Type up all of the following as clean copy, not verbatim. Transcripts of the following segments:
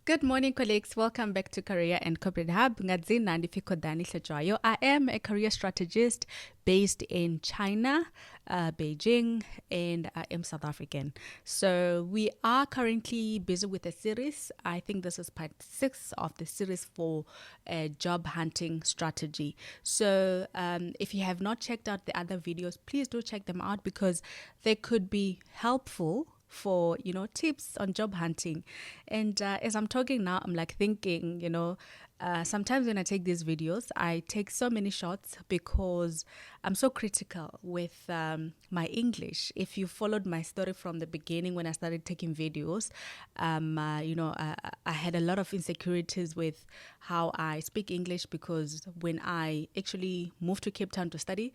Good morning, colleagues. Welcome back to Career and Corporate Hub. Ngadzina Ndifikodani Hlejoayo. I am a career strategist based in China, Beijing, and I am South African. So we are currently busy with a series. I think this is part 6 of the series for a job hunting strategy. So if you have not checked out the other videos, please do check them out because they could be helpful for tips on job hunting. And as I'm talking now, I'm like thinking, sometimes when I take these videos, I take so many shots because I'm so critical with my English. If you followed my story from the beginning when I started taking videos, I had a lot of insecurities with how I speak English because when I actually moved to Cape Town to study,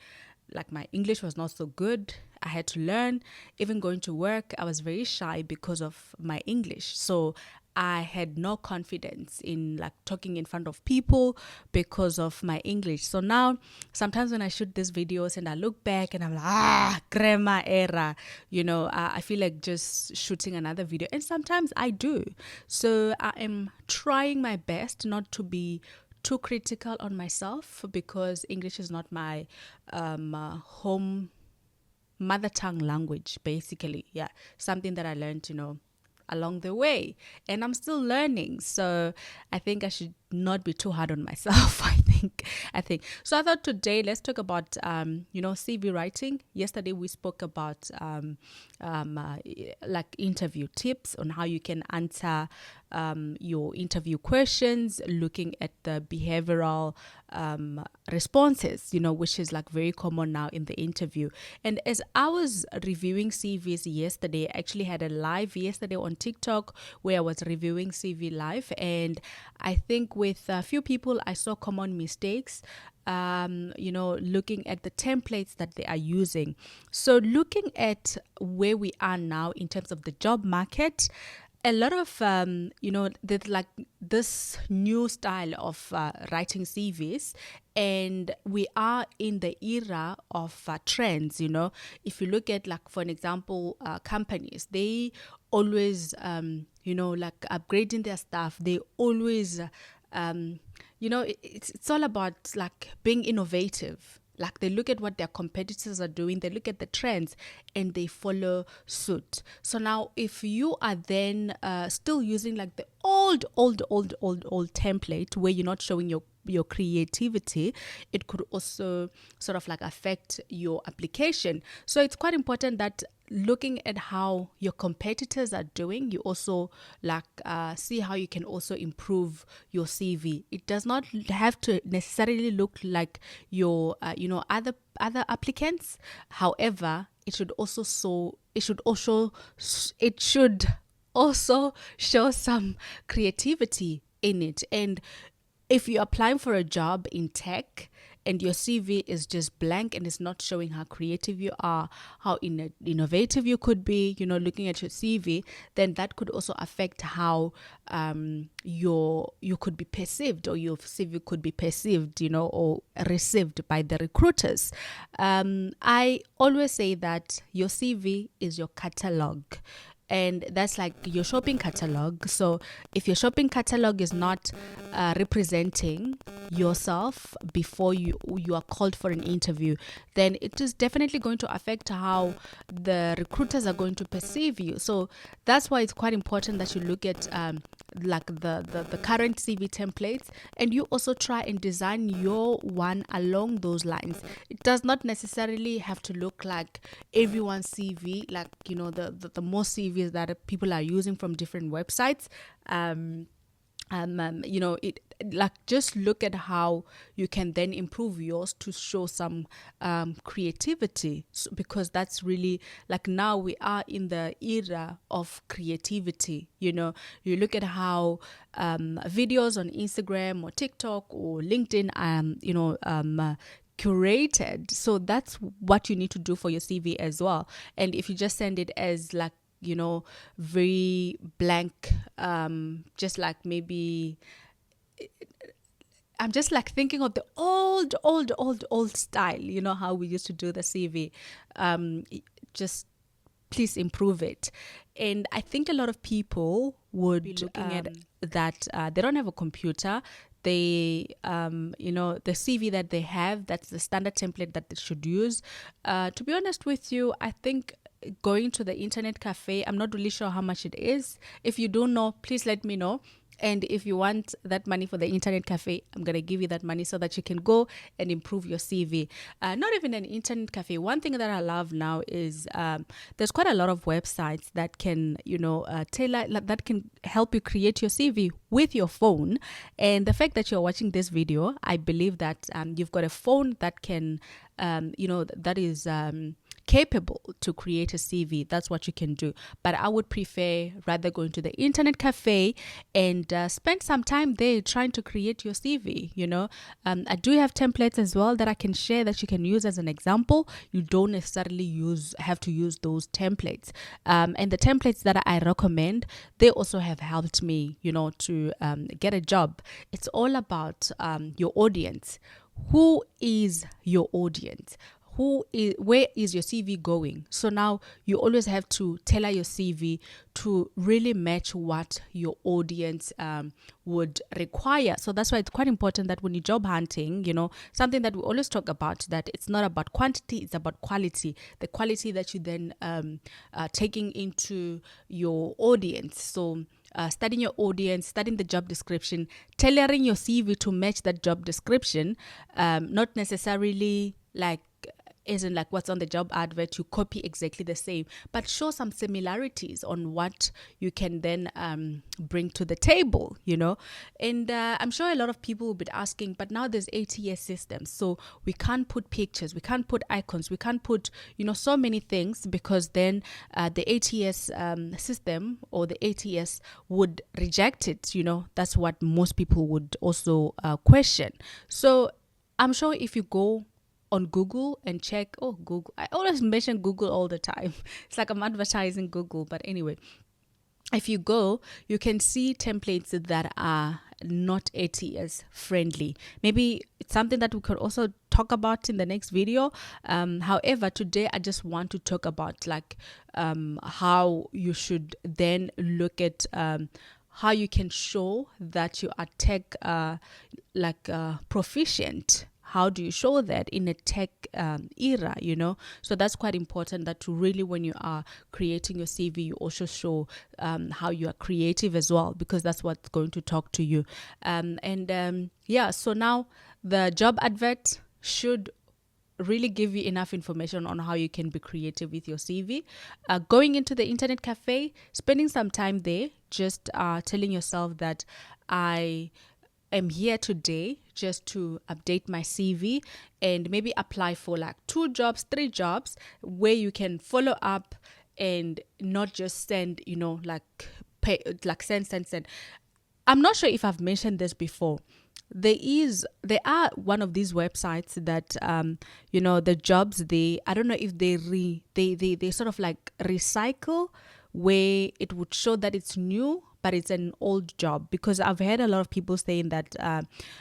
like my English was not so good. I had to learn. Even going to work, I was very shy because of my English. So I had no confidence in like talking in front of people because of my English. So now sometimes when I shoot these videos and I look back and I'm like, grammar error, I feel like just shooting another video. And sometimes I do. So I am trying my best not to be too critical on myself because English is not my home mother tongue language, basically. Yeah, something that I learned, along the way, and I'm still learning. So I think I should not be too hard on myself. I think so. I thought today let's talk about CV writing. Yesterday we spoke about like interview tips on how you can answer your interview questions, looking at the behavioral responses, which is like very common now in the interview. And as I was reviewing CVs yesterday, I actually had a live yesterday on TikTok where I was reviewing CV live, and I think with a few people I saw common mistakes, looking at the templates that they are using. So looking at where we are now in terms of the job market, a lot of there's like this new style of writing CVs, and we are in the era of trends. If you look at, like, for an example, companies, they always like upgrading their staff. They always it's all about like being innovative. Like they look at what their competitors are doing, they look at the trends, and they follow suit. So now if you are then still using like the old template where you're not showing your creativity, it could also sort of like affect your application. So it's quite important that looking at how your competitors are doing, you also like see how you can also improve your CV. It does not have to necessarily look like your other applicants. However, it should also show some creativity in it. And if you're applying for a job in tech and your CV is just blank and it's not showing how creative you are, how innovative you could be, looking at your CV, then that could also affect how you could be perceived, or your CV could be perceived, or received by the recruiters. I always say that your CV is your catalog. And that's like your shopping catalog. So if your shopping catalog is not representing yourself before you are called for an interview, then it is definitely going to affect how the recruiters are going to perceive you. So that's why it's quite important that you look at like the current CV templates, and you also try and design your one along those lines. It does not necessarily have to look like everyone's CV, like the more CVs that people are using from different websites. It like just look at how you can then improve yours to show some creativity, because that's really like now we are in the era of creativity. You look at how videos on Instagram or TikTok or LinkedIn curated. So that's what you need to do for your CV as well. And if you just send it as like very blank, just like maybe I'm just like thinking of the old style, how we used to do the CV. Just please improve it. And I think a lot of people would be looking at that they don't have a computer. They, the CV that they have, that's the standard template that they should use. To be honest with you, I think going to the internet cafe, I'm not really sure how much it is. If you don't know, please let me know. And if you want that money for the internet cafe, I'm going to give you that money so that you can go and improve your CV. Not even an internet cafe. One thing that I love now is there's quite a lot of websites that can, tailor, that can help you create your CV with your phone. And the fact that you're watching this video, I believe that you've got a phone that can, that is capable to create a CV. That's what you can do. But I would prefer rather going to the internet cafe and spend some time there trying to create your CV. I do have templates as well that I can share that you can use as an example. You don't necessarily have to use those templates. And the templates that I recommend, they also have helped me, to get a job. It's all about your audience. Who is your audience? Where is your CV going? So now you always have to tailor your CV to really match what your audience would require. So that's why it's quite important that when you're job hunting, something that we always talk about, that it's not about quantity, it's about quality. The quality that you then taking into your audience. So studying your audience, studying the job description, tailoring your CV to match that job description, not necessarily isn't like what's on the job advert, you copy exactly the same, but show some similarities on what you can then bring to the table, And I'm sure a lot of people will be asking, but now there's ATS systems, so we can't put pictures, we can't put icons, we can't put, so many things, because then the ATS system or the ATS would reject it, That's what most people would also question. So I'm sure if you go on Google and check, Google. I always mention Google all the time. It's like I'm advertising Google. But anyway, if you go, you can see templates that are not ATS friendly. Maybe it's something that we could also talk about in the next video. However, today I just want to talk about how you should then look at how you can show that you are tech proficient. How do you show that in a tech era, So that's quite important, that really when you are creating your CV, you also show how you are creative as well, because that's what's going to talk to you. So now the job advert should really give you enough information on how you can be creative with your CV. Going into the internet cafe, spending some time there, just telling yourself that I'm here today just to update my CV and maybe apply for 2 jobs, 3 jobs, where you can follow up and not just send, send. I'm not sure if I've mentioned this before. There are one of these websites that the jobs, I don't know if they sort of recycle, where it would show that it's new but it's an old job, because I've heard a lot of people saying that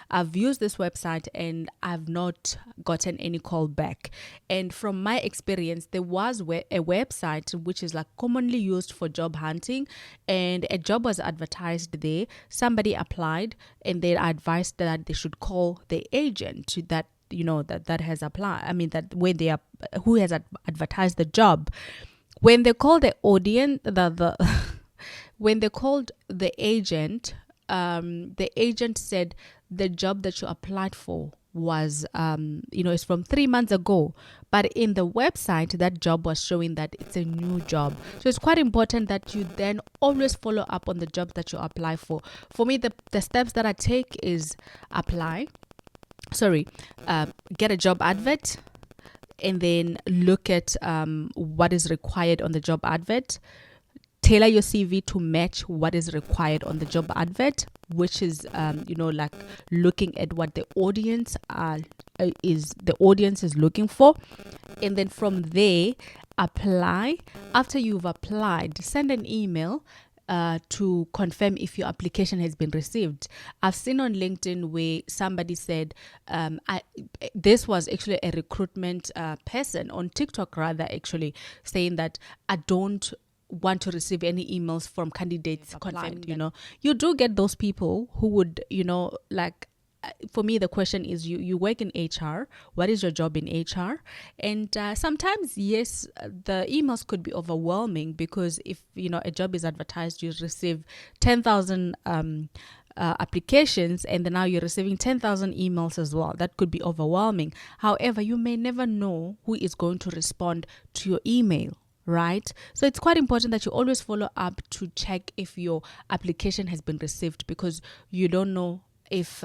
I've used this website and I've not gotten any call back. And from my experience, there was a website which is commonly used for job hunting, and a job was advertised there. Somebody applied and they advised that they should call the agent that that has applied. I mean, that when they are who has advertised the job. When they call the audience, when they called the agent said the job that you applied for was, it's from 3 months ago. But in the website, that job was showing that it's a new job. So it's quite important that you then always follow up on the jobs that you apply for. For me, the steps that I take is get a job advert, and then look at what is required on the job advert. Tailor your CV to match what is required on the job advert, which is, looking at what the audience is looking for. And then from there, apply. After you've applied, send an email to confirm if your application has been received. I've seen on LinkedIn where somebody said, this was actually a recruitment person on TikTok, rather, actually saying that I don't want to receive any emails from candidates confirming, you do get those people who would, like, for me, the question is, you work in HR. What is your job in HR? And sometimes, yes, the emails could be overwhelming, because if, a job is advertised, you receive 10,000 applications, and then now you're receiving 10,000 emails as well. That could be overwhelming. However, you may never know who is going to respond to your email, right? So it's quite important that you always follow up to check if your application has been received, because you don't know if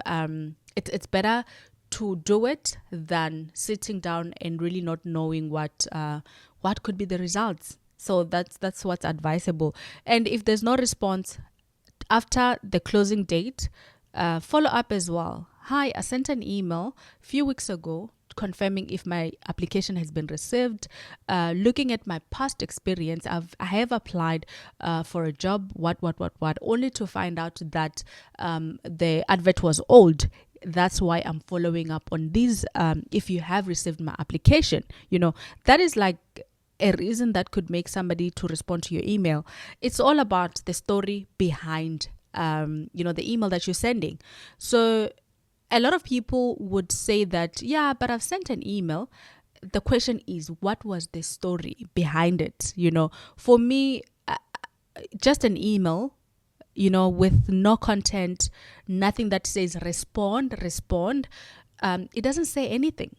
it's better to do it than sitting down and really not knowing what could be the results. So that's what's advisable. And if there's no response after the closing date, follow up as well. Hi, I sent an email a few weeks ago confirming if my application has been received. Looking at my past experience, I have applied for a job, what, only to find out that the advert was old. That's why I'm following up on these. If you have received my application, that is like a reason that could make somebody to respond to your email. It's all about the story behind, the email that you're sending. So a lot of people would say that, yeah, but I've sent an email. The question is, what was the story behind it? For me, just an email, with no content, nothing that says respond, it doesn't say anything,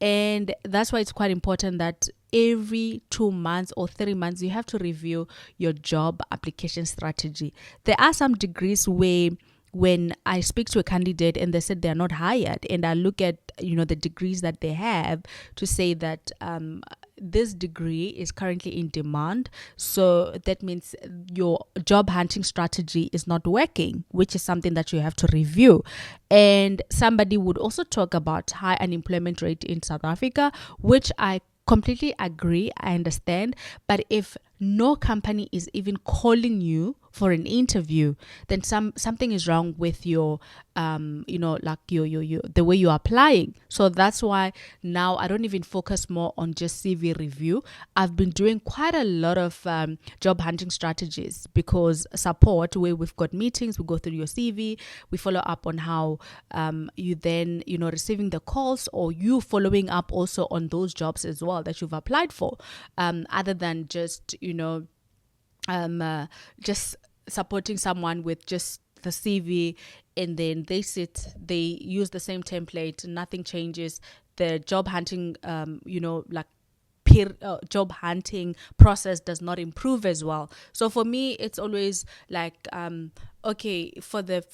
and that's why it's quite important that every 2 months or 3 months, you have to review your job application strategy. There are some degrees where, when I speak to a candidate and they said they're not hired, and I look at, the degrees that they have, to say that this degree is currently in demand. So that means your job hunting strategy is not working, which is something that you have to review. And somebody would also talk about high unemployment rate in South Africa, which I completely agree. I understand. But if no company is even calling you for an interview, then something is wrong with your like your the way you're applying. So that's why now I don't even focus more on just CV review. I've been doing quite a lot of job hunting strategies, because support, where we've got meetings, we go through your CV, we follow up on how you then receiving the calls, or you following up also on those jobs as well that you've applied for, other than just just supporting someone with just the CV, and then they use the same template, nothing changes. The job hunting, job hunting process does not improve as well. So for me, it's always like, okay, for the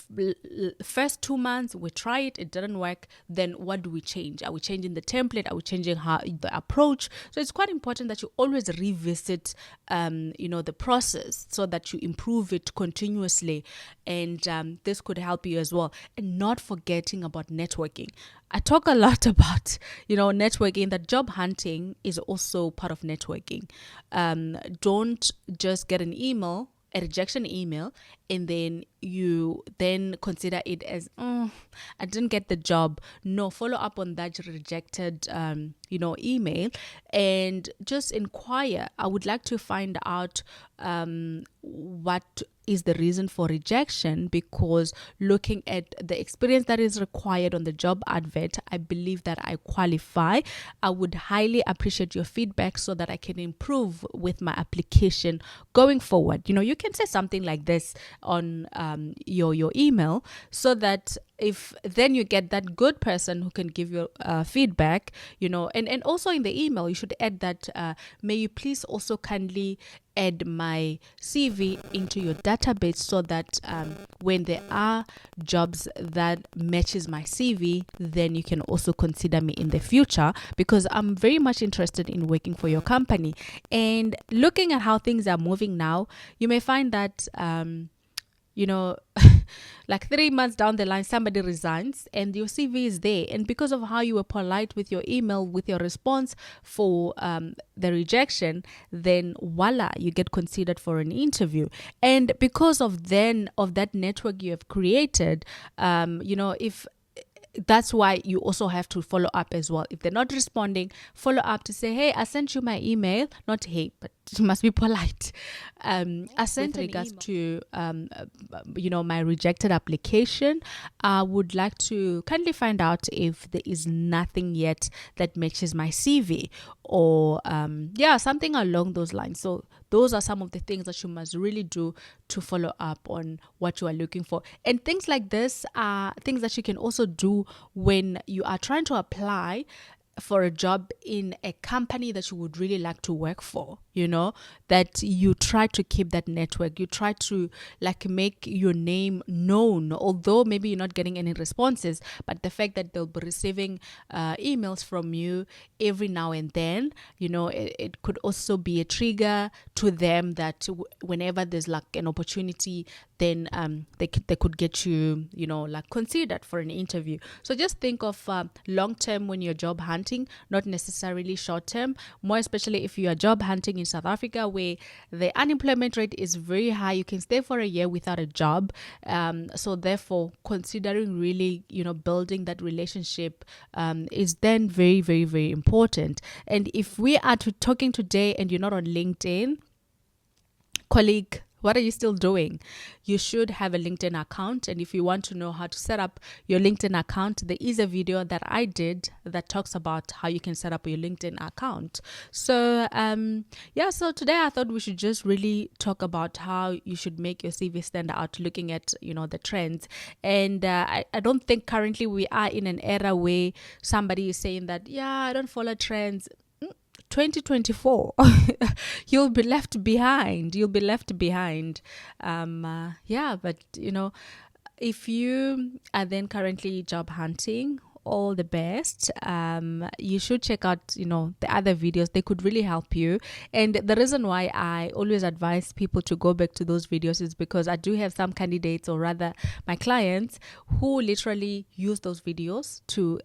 first 2 months, we try it didn't work. Then what do we change? Are we changing the template? Are we changing the approach? So it's quite important that you always revisit, the process, so that you improve it continuously. And this could help you as well. And not forgetting about networking. I talk a lot about, networking, that job hunting is also part of networking. Don't just get an email, a rejection email, and then you then consider it as, I didn't get the job. No, follow up on that rejected, email, and just inquire. I would like to find out what is the reason for rejection, because looking at the experience that is required on the job advert, I believe that I qualify. I would highly appreciate your feedback, so that I can improve with my application going forward. You can say something like this on your email, so that if then you get that good person who can give you feedback, and also in the email, you should add that, may you please also kindly add my CV into your database, so that when there are jobs that matches my CV, then you can also consider me in the future, because I'm very much interested in working for your company. And looking at how things are moving now, you may find that like 3 months down the line, somebody resigns and your CV is there. And because of how you were polite with your email, with your response for the rejection, then voila, you get considered for an interview. And because of that network you have created, if that's why you also have to follow up as well. If they're not responding, follow up to say, hey, I sent you my email, not hey, but you must be polite. I sent with regards to my rejected application. I would like to kindly find out if there is nothing yet that matches my CV, or something along those lines. So those are some of the things that you must really do to follow up on what you are looking for. And things like this are things that you can also do when you are trying to apply for a job in a company that you would really like to work for, that you try to keep that network. You try to make your name known, although maybe you're not getting any responses, but the fact that they'll be receiving emails from you every now and then, it could also be a trigger to them that whenever there's an opportunity, then they could get you, considered for an interview. So just think of long term when you're job hunting, not necessarily short term, more especially if you are job hunting in South Africa, where the unemployment rate is very high. You can stay for a year without a job. So therefore, considering really, building that relationship is then very, very, very important. And if we are talking today and you're not on LinkedIn, colleague, what are you still doing? You should have a LinkedIn account. And if you want to know how to set up your LinkedIn account, there is a video that I did that talks about how you can set up your LinkedIn account. So, so today I thought we should just really talk about how you should make your CV stand out, looking at, the trends. And I don't think currently we are in an era where somebody is saying that, I don't follow trends. 2024 you'll be left behind. But if you are then currently job hunting, all the best. You should check out the other videos. They could really help you. And the reason why I always advise people to go back to those videos is because I do have some candidates, or rather my clients, who literally use those videos to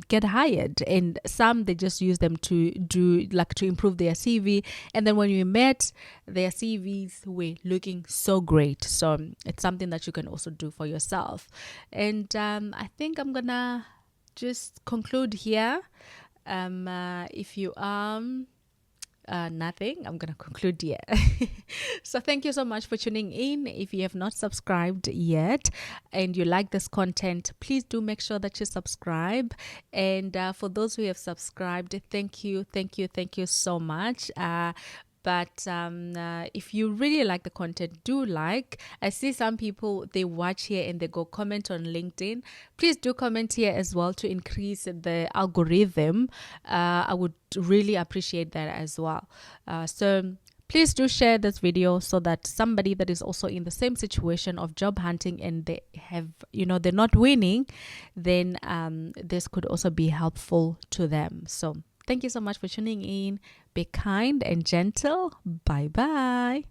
get hired, and some they just use them to do to improve their CV. And then when we met, their CVs were looking so great. So it's something that you can also do for yourself. And I think I'm gonna just conclude here. If you are nothing, I'm gonna conclude here. So thank you so much for tuning in. If you have not subscribed yet and you like this content, please do make sure that you subscribe. And for those who have subscribed, thank you so much. But if you really like the content, do like. I see some people, they watch here and they go comment on LinkedIn. Please do comment here as well to increase the algorithm. I would really appreciate that as well. So please do share this video so that somebody that is also in the same situation of job hunting and they have, they're not winning, then this could also be helpful to them. So thank you so much for tuning in. Be kind and gentle. Bye-bye.